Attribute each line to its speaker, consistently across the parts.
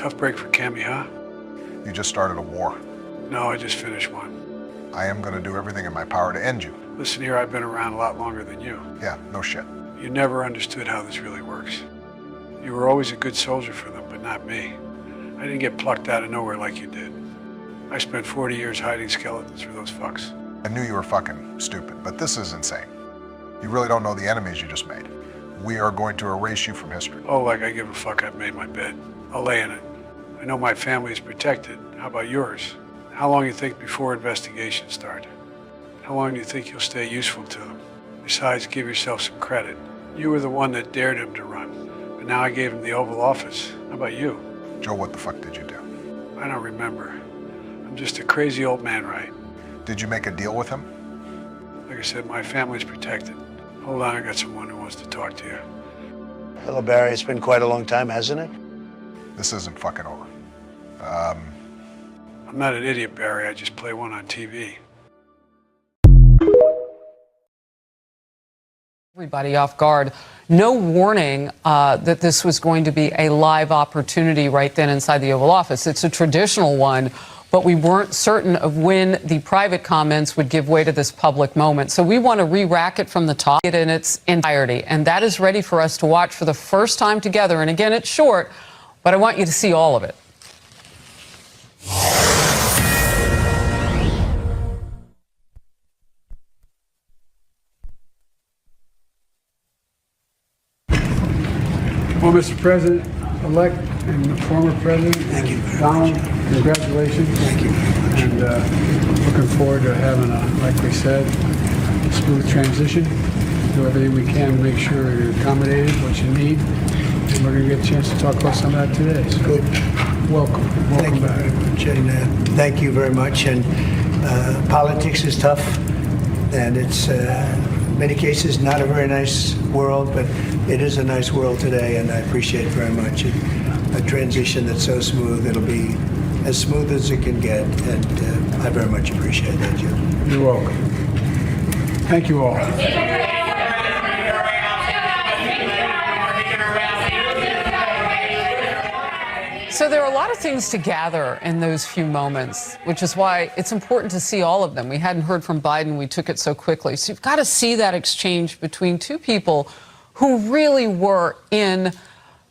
Speaker 1: Tough break for Cammy, huh?
Speaker 2: You just started a war.
Speaker 1: No, I just finished one.
Speaker 2: I am going to do everything in my power to end you.
Speaker 1: Listen here, I've been around a lot longer than you.
Speaker 2: Yeah, no shit.
Speaker 1: You never understood how this really works. You were always a good soldier for them, but not me. I didn't get plucked out of nowhere like you did. I spent 40 years hiding skeletons for those fucks.
Speaker 2: I knew you were fucking stupid, but this is insane. You really don't know the enemies you just made. We are going to erase you from history.
Speaker 1: Oh, like I give a fuck. I've made my bed. I'll lay in it. I know my family is protected. How about yours? How long you think before investigations start? How long do you think you'll stay useful to them? Besides, give yourself some credit. You were the one that dared him to run, but now I gave him the Oval Office. How about you?
Speaker 2: Joe, what the fuck did you do?
Speaker 1: I don't remember. I'm just a crazy old man, right?
Speaker 2: Did you make a deal with him?
Speaker 1: Like I said, my family's protected. Hold on, I got someone who wants to talk to you.
Speaker 3: Hello, Barry. It's been quite a long time, hasn't it?
Speaker 2: This isn't fucking over.
Speaker 1: I'm not an idiot, Barry. I just play one on TV.
Speaker 4: Everybody off guard. No warning that this was going to be a live opportunity right then inside the Oval Office. It's a traditional one, but we weren't certain of when the private comments would give way to this public moment. So we want to re-rack it from the top, it in its entirety. And that is ready for us to watch for the first time together. And again, it's short, but I want you to see all of it.
Speaker 1: Well, Mr. President-elect and former President,
Speaker 3: Thank you very
Speaker 1: Donald,
Speaker 3: much.
Speaker 1: congratulations.
Speaker 3: Thank you very much.
Speaker 1: And looking forward to having like we said, smooth transition. Do everything we can to make sure you're accommodated, what you need. And we're going to get a chance to talk about some of that today. So
Speaker 3: Good.
Speaker 1: welcome
Speaker 3: Thank you
Speaker 1: back.
Speaker 3: very much. And thank you very much. And politics is tough, and it's in many cases not a very nice world, but it is a nice world today, and I appreciate very much a transition that's so smooth. It'll be as smooth as it can get, and I very much appreciate that, Jim.
Speaker 1: You're welcome. Thank you all.
Speaker 4: So there are a lot of things to gather in those few moments, which is why it's important to see all of them. We hadn't heard from Biden. We took it so quickly. So you've got to see that exchange between two people who really were in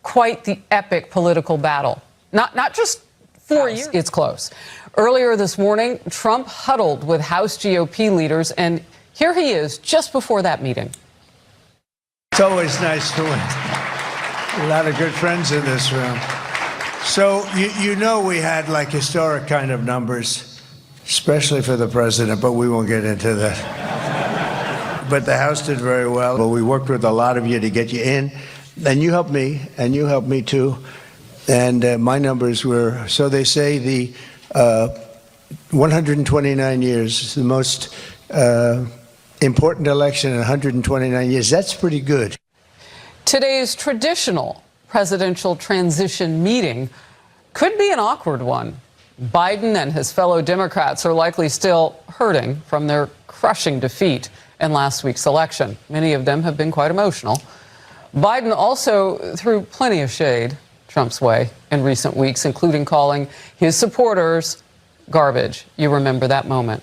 Speaker 4: quite the epic political battle. Not just 4 years. It's close. Earlier this morning, Trump huddled with House GOP leaders, and here he is just before that meeting.
Speaker 3: It's always nice to win. A lot of good friends in this room. So you know we had like historic kind of numbers, especially for the president, but we won't get into that. But the House did very well. But we worked with a lot of you to get you in, and you helped me, and you helped me too. And my numbers were, so they say, the 129 years is the most important election in 129 years. That's pretty good.
Speaker 4: Today's traditional presidential transition meeting could be an awkward one. Biden and his fellow Democrats are likely still hurting from their crushing defeat in last week's election. Many of them have been quite emotional. Biden also threw plenty of shade Trump's way in recent weeks, including calling his supporters garbage. You remember that moment.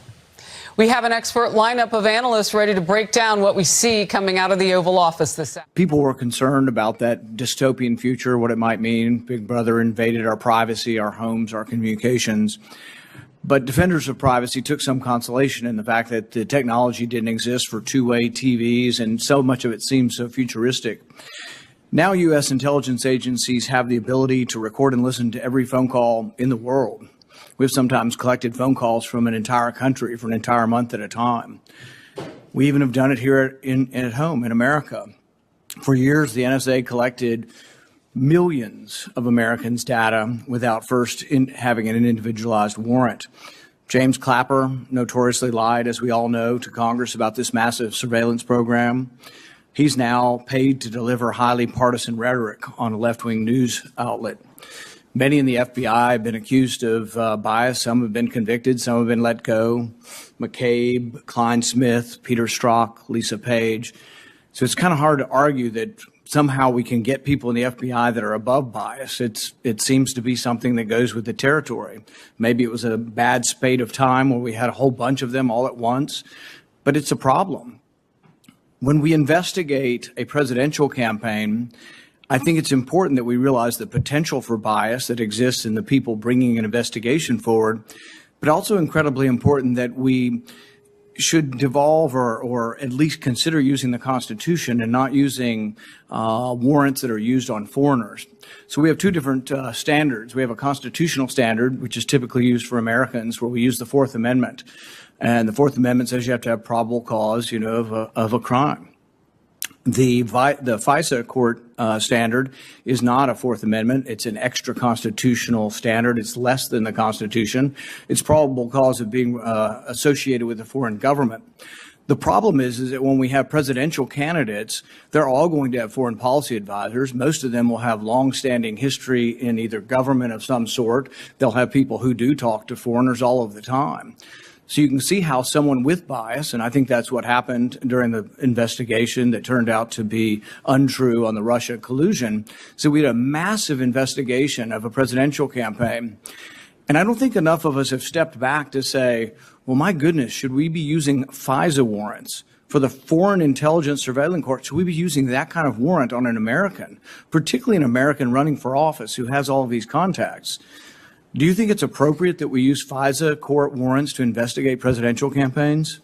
Speaker 4: We have an expert lineup of analysts ready to break down what we see coming out of the Oval Office this afternoon.
Speaker 5: People were concerned about that dystopian future, what it might mean. Big Brother invaded our privacy, our homes, our communications. But defenders of privacy took some consolation in the fact that the technology didn't exist for two-way TVs, and so much of it seems so futuristic. Now U.S. intelligence agencies have the ability to record and listen to every phone call in the world. We've sometimes collected phone calls from an entire country for an entire month at a time. We even have done it here at home in America. For years, the NSA collected millions of Americans' data without first having an individualized warrant. James Clapper notoriously lied, as we all know, to Congress about this massive surveillance program. He's now paid to deliver highly partisan rhetoric on a left-wing news outlet. Many in the FBI have been accused of bias. Some have been convicted. Some have been let go. McCabe, Klein Smith, Peter Strzok, Lisa Page. So it's kind of hard to argue that somehow we can get people in the FBI that are above bias. It seems to be something that goes with the territory. Maybe it was a bad spate of time where we had a whole bunch of them all at once, but it's a problem. When we investigate a presidential campaign, I think it's important that we realize the potential for bias that exists in the people bringing an investigation forward, but also incredibly important that we should devolve or at least consider using the Constitution and not using warrants that are used on foreigners. So we have two different standards. We have a constitutional standard, which is typically used for Americans, where we use the Fourth Amendment. And the Fourth Amendment says you have to have probable cause, of a crime. The FISA court standard is not a Fourth Amendment. It's an extra constitutional standard. It's less than the Constitution. It's probable cause of being associated with a foreign government. The problem is that when we have presidential candidates, they're all going to have foreign policy advisors. Most of them will have long-standing history in either government of some sort. They'll have people who do talk to foreigners all of the time. So you can see how someone with bias, and I think that's what happened during the investigation that turned out to be untrue on the Russia collusion. So we had a massive investigation of a presidential campaign. And I don't think enough of us have stepped back to say, well, my goodness, should we be using FISA warrants for the Foreign Intelligence Surveillance Court? Should we be using that kind of warrant on an American, particularly an American running for office who has all of these contacts? Do you think it's appropriate that we use FISA court warrants to investigate presidential campaigns?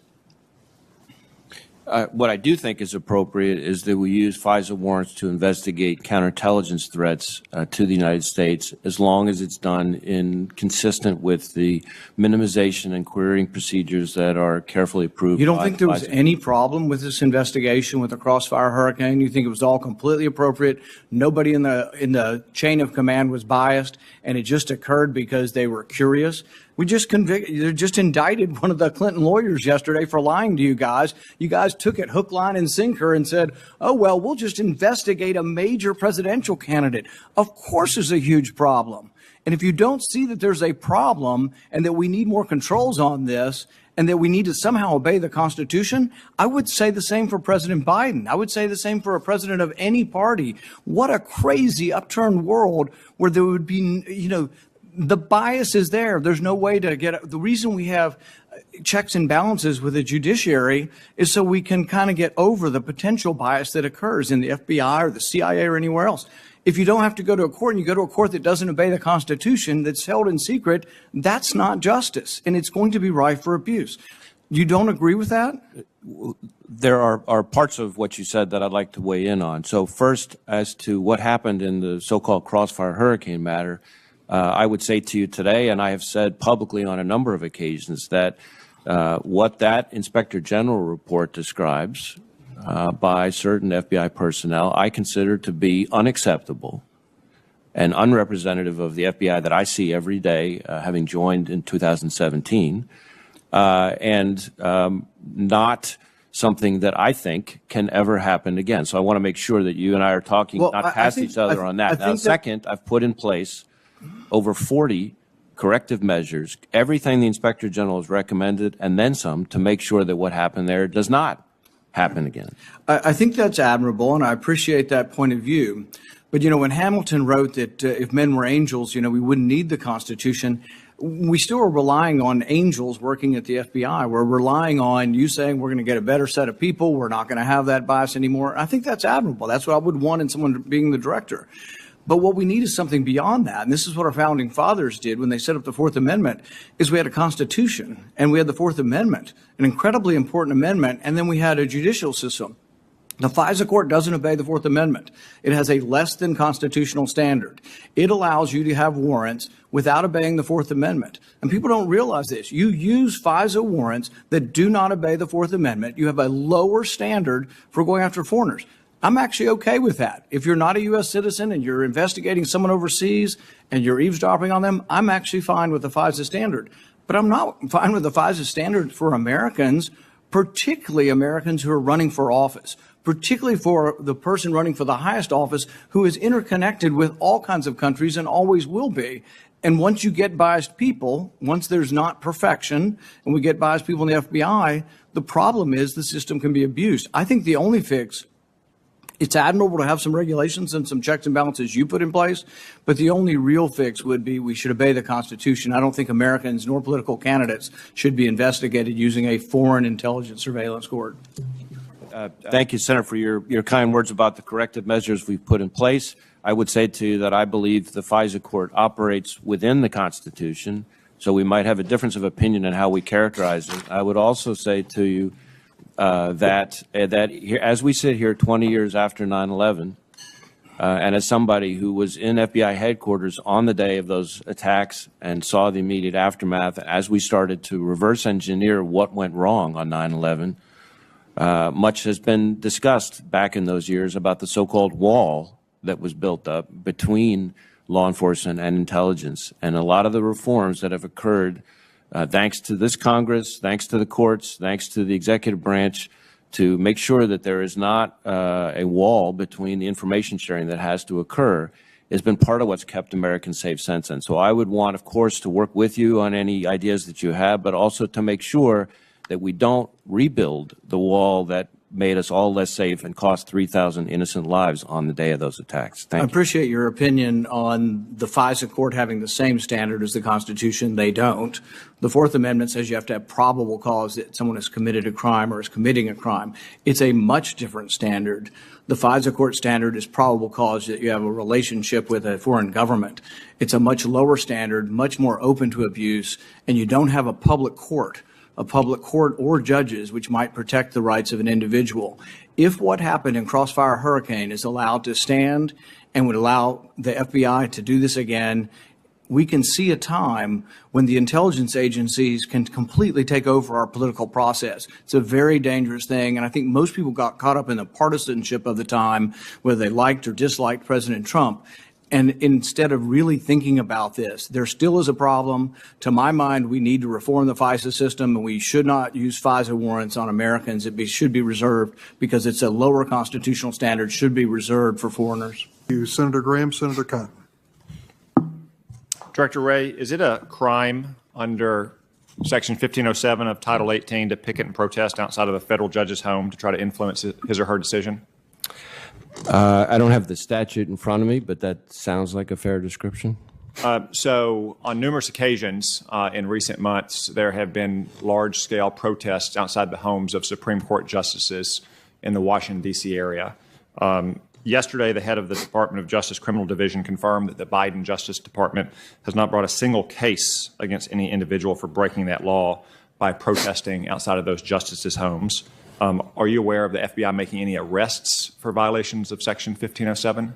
Speaker 6: What I do think is appropriate is that we use FISA warrants to investigate counterintelligence threats to the United States, as long as it's done consistent with the minimization and querying procedures that are carefully approved.
Speaker 5: You don't think there was any problem with this investigation with the Crossfire Hurricane? You think it was all completely appropriate? Nobody in the chain of command was biased, and it just occurred because they were curious? They just indicted one of the Clinton lawyers yesterday for lying to you guys. You guys took it hook, line, and sinker and said, oh, well, we'll just investigate a major presidential candidate. Of course there's a huge problem. And if you don't see that there's a problem and that we need more controls on this and that we need to somehow obey the Constitution, I would say the same for President Biden. I would say the same for a president of any party. What a crazy upturned world where there would be, the bias is there. There's no way to get the reason we have checks and balances with the judiciary is so we can kind of get over the potential bias that occurs in the FBI or the CIA or anywhere else. If you don't have to go to a court and you go to a court that doesn't obey the Constitution, that's held in secret, that's not justice, and it's going to be rife for abuse. You don't agree with that?
Speaker 6: There are parts of what you said that I'd like to weigh in on. So first, as to what happened in the so-called Crossfire Hurricane matter, I would say to you today, and I have said publicly on a number of occasions, that what that Inspector General report describes by certain FBI personnel, I consider to be unacceptable and unrepresentative of the FBI that I see every day, having joined in 2017, and not something that I think can ever happen again. So I want to make sure that you and I are talking not past each other on that. Now, second, I've put in place over 40 corrective measures, everything the Inspector General has recommended, and then some, to make sure that what happened there does not happen again.
Speaker 5: I think that's admirable, and I appreciate that point of view. But, when Hamilton wrote that if men were angels, we wouldn't need the Constitution, we still are relying on angels working at the FBI. We're relying on you saying we're going to get a better set of people. We're not going to have that bias anymore. I think that's admirable. That's what I would want in someone being the director. But what we need is something beyond that. And this is what our founding fathers did when they set up the Fourth Amendment, is we had a Constitution and we had the Fourth Amendment, an incredibly important amendment, and then we had a judicial system. The FISA court doesn't obey the Fourth Amendment. It has a less than constitutional standard. It allows you to have warrants without obeying the Fourth Amendment. And people don't realize this. You use FISA warrants that do not obey the Fourth Amendment. You have a lower standard for going after foreigners. I'm actually okay with that. If you're not a U.S. citizen and you're investigating someone overseas and you're eavesdropping on them, I'm actually fine with the FISA standard. But I'm not fine with the FISA standard for Americans, particularly Americans who are running for office, particularly for the person running for the highest office who is interconnected with all kinds of countries and always will be. And once you get biased people, once there's not perfection and we get biased people in the FBI, the problem is the system can be abused. I think the only fix It's admirable to have some regulations and some checks and balances you put in place, but the only real fix would be we should obey the Constitution. I don't think Americans nor political candidates should be investigated using a foreign intelligence surveillance court.
Speaker 6: Thank you, Senator, for your kind words about the corrective measures we've put in place. I would say to you that I believe the FISA court operates within the Constitution, so we might have a difference of opinion on how we characterize it. I would also say to you that here, as we sit here 20 years after 9/11, and as somebody who was in FBI headquarters on the day of those attacks and saw the immediate aftermath, as we started to reverse engineer what went wrong on 9/11, much has been discussed back in those years about the so-called wall that was built up between law enforcement and intelligence. And a lot of the reforms that have occurred thanks to this Congress, thanks to the courts, thanks to the executive branch, to make sure that there is not a wall between the information sharing that has to occur, has been part of what's kept Americans safe since then. So I would want, of course, to work with you on any ideas that you have, but also to make sure that we don't rebuild the wall that made us all less safe and cost 3,000 innocent lives on the day of those attacks. Thank you.
Speaker 5: I appreciate your opinion on the FISA court having the same standard as the Constitution. They don't. The Fourth Amendment says you have to have probable cause that someone has committed a crime or is committing a crime. It's a much different standard. The FISA court standard is probable cause that you have a relationship with a foreign government. It's a much lower standard, much more open to abuse, and you don't have a public court or judges which might protect the rights of an individual. If what happened in Crossfire Hurricane is allowed to stand and would allow the FBI to do this again, we can see a time when the intelligence agencies can completely take over our political process. It's a very dangerous thing, and I think most people got caught up in the partisanship of the time, whether they liked or disliked President Trump. And instead of really thinking about this, there still is a problem. To my mind, we need to reform the FISA system, and we should not use FISA warrants on Americans. It should be reserved because it's a lower constitutional standard, should be reserved for foreigners.
Speaker 7: Thank you, Senator Graham. Senator Cotton.
Speaker 8: Director Wray, is it a crime under Section 1507 of Title 18 to picket and protest outside of a federal judge's home to try to influence his or her decision?
Speaker 6: I don't have the statute in front of me, but that sounds like a fair description.
Speaker 8: So on numerous occasions in recent months, there have been large-scale protests outside the homes of Supreme Court justices in the Washington, D.C. area. Yesterday, the head of the Department of Justice Criminal Division confirmed that the Biden Justice Department has not brought a single case against any individual for breaking that law by protesting outside of those justices' homes. Are you aware of the FBI making any arrests for violations of Section 1507?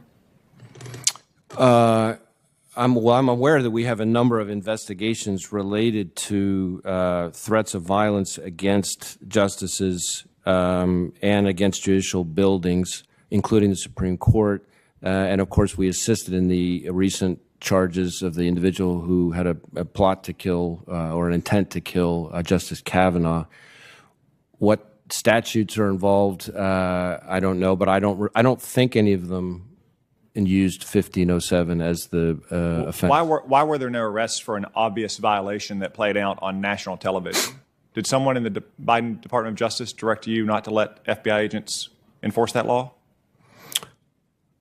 Speaker 6: I'm aware that we have a number of investigations related to threats of violence against justices and against judicial buildings, including the Supreme Court. And of course, we assisted in the recent charges of the individual who had a plot to kill or an intent to kill Justice Kavanaugh. What statutes are involved, I don't know, but I don't think any of them used 1507 as the offense.
Speaker 8: Why were there no arrests for an obvious violation that played out on national television? Did someone in the Biden Department of Justice direct you not to let FBI agents enforce that law?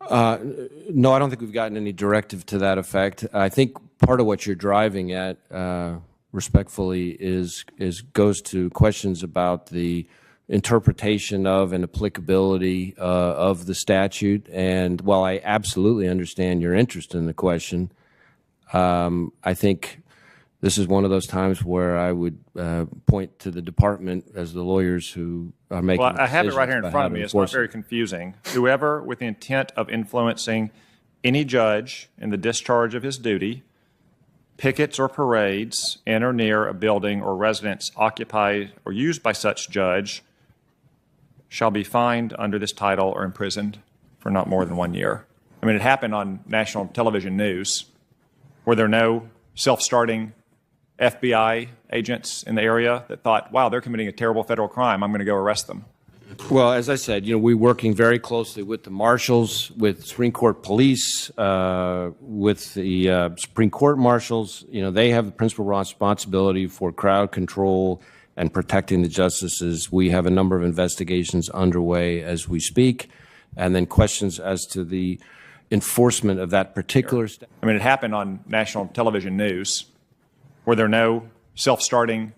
Speaker 6: No, I don't think we've gotten any directive to that effect. I think part of what you're driving at, respectfully, goes to questions about the interpretation of and applicability of the statute. And while I absolutely understand your interest in the question, I think this is one of those times where I would point to the department as the lawyers who are making decisions.
Speaker 8: Well, I have it right here in front of me. It's not very confusing. Whoever with the intent of influencing any judge in the discharge of his duty pickets or parades in or near a building or residence occupied or used by such judge shall be fined under this title or imprisoned for not more than 1 year. I mean, it happened on national television news. Were there no self-starting FBI agents in the area that thought, wow, they're committing a terrible federal crime, I'm going to go arrest them?
Speaker 6: Well, as I said, we're working very closely with the marshals, with Supreme Court police, with the Supreme Court marshals. They have the principal responsibility for crowd control and protecting the justices. We have a number of investigations underway as we speak. and then questions as to the enforcement of that particular statute.
Speaker 8: I mean, it happened on national television news. Were there no self-starting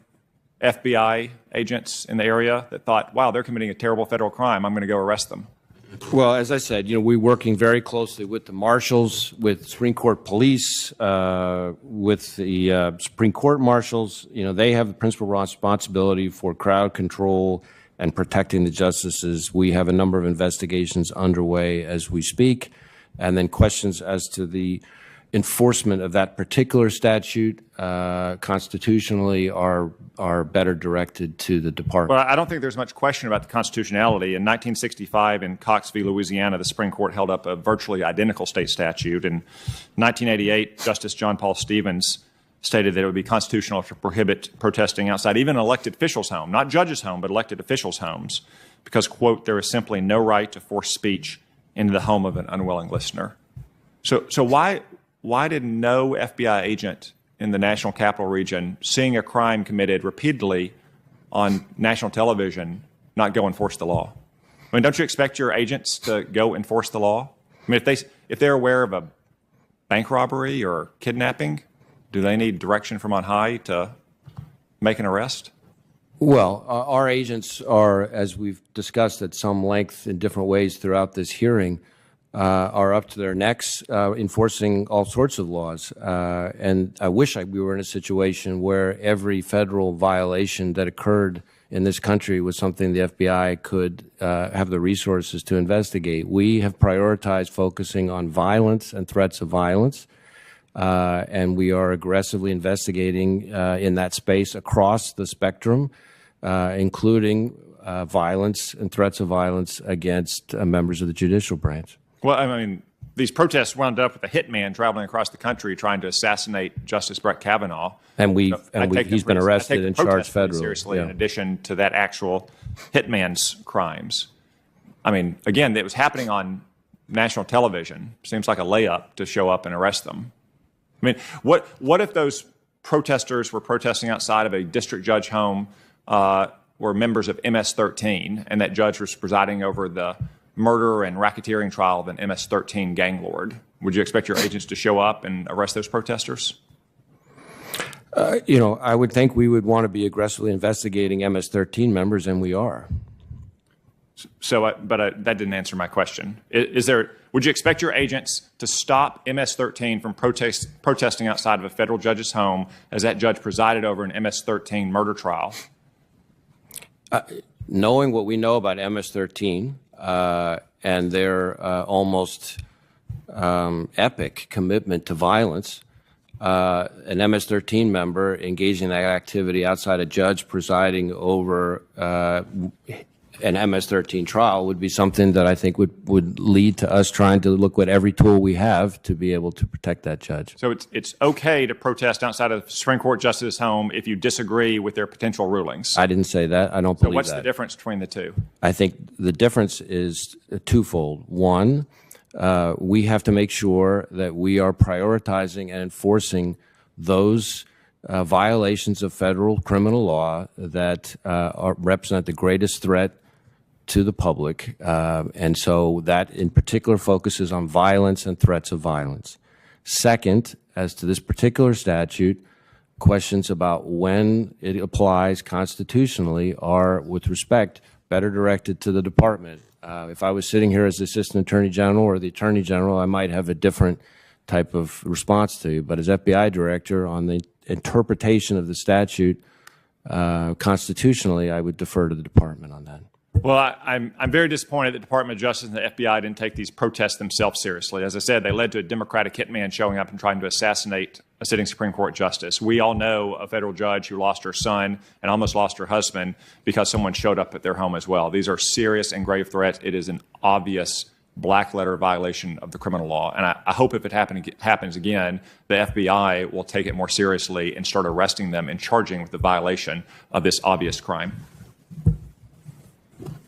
Speaker 8: FBI agents in the area that thought, wow, they're committing a terrible federal crime, I'm going to go arrest them?
Speaker 6: Well, as I said, we're working very closely with the marshals, with Supreme Court police, with the Supreme Court marshals. They have the principal responsibility for crowd control and protecting the justices. We have a number of investigations underway as we speak, and then questions as to the enforcement of that particular statute constitutionally are better directed to the department.
Speaker 8: Well, I don't think there's much question about the constitutionality. In 1965, in Cox v. Louisiana, the Supreme Court held up a virtually identical state statute. In 1988, Justice John Paul Stevens stated that it would be constitutional to prohibit protesting outside even an elected official's home, not judges' home, but elected officials' homes, because, quote, there is simply no right to force speech into the home of an unwilling listener. So why did no FBI agent in the National Capital Region, seeing a crime committed repeatedly on national television, not go enforce the law? I mean, don't you expect your agents to go enforce the law? I mean, if they're aware of a bank robbery or kidnapping, do they need direction from on high to make an arrest?
Speaker 6: Well, our agents are, as we've discussed at some length in different ways throughout this hearing, are up to their necks enforcing all sorts of laws. And I wish we were in a situation where every federal violation that occurred in this country was something the FBI could have the resources to investigate. We have prioritized focusing on violence and threats of violence, and we are aggressively investigating in that space across the spectrum, including violence and threats of violence against members of the judicial branch.
Speaker 8: Well, I mean, these protests wound up with a hitman traveling across the country trying to assassinate Justice Brett Kavanaugh.
Speaker 6: And he's been arrested and charged federally.
Speaker 8: Seriously, in addition to that actual hitman's crimes. I mean, again, it was happening on national television. Seems like a layup to show up and arrest them. I mean, what if those protesters were protesting outside of a district judge home, were members of MS-13, and that judge was presiding over the murder and racketeering trial of an MS-13 gang lord? Would you expect your agents to show up and arrest those protesters?
Speaker 6: I would think we would want to be aggressively investigating MS-13 members, and we are.
Speaker 8: So, but that didn't answer my question. Would you expect your agents to stop MS-13 from protesting outside of a federal judge's home as that judge presided over an MS-13 murder trial?
Speaker 6: Knowing what we know about MS-13 and their almost epic commitment to violence, an MS-13 member engaging in that activity outside a judge presiding over an MS-13 trial would be something that I think would lead to us trying to look at every tool we have to be able to protect that judge.
Speaker 8: So it's okay to protest outside of the Supreme Court justice's home if you disagree with their potential rulings?
Speaker 6: I didn't say that. I don't believe that.
Speaker 8: So what's the difference between the two?
Speaker 6: I think the difference is twofold. One, we have to make sure that we are prioritizing and enforcing those violations of federal criminal law that represent the greatest threat to the public, and so that in particular focuses on violence and threats of violence. Second, as to this particular statute, questions about when it applies constitutionally are, with respect, better directed to the department. If I was sitting here as the Assistant Attorney General or the Attorney General, I might have a different type of response to you, but as FBI Director, on the interpretation of the statute constitutionally, I would defer to the department on that.
Speaker 8: Well, I'm very disappointed that the Department of Justice and the FBI didn't take these protests themselves seriously. As I said, they led to a Democratic hitman showing up and trying to assassinate a sitting Supreme Court justice. We all know a federal judge who lost her son and almost lost her husband because someone showed up at their home as well. These are serious and grave threats. It is an obvious black letter violation of the criminal law. And I hope if it happens again, the FBI will take it more seriously and start arresting them and charging with the violation of this obvious crime.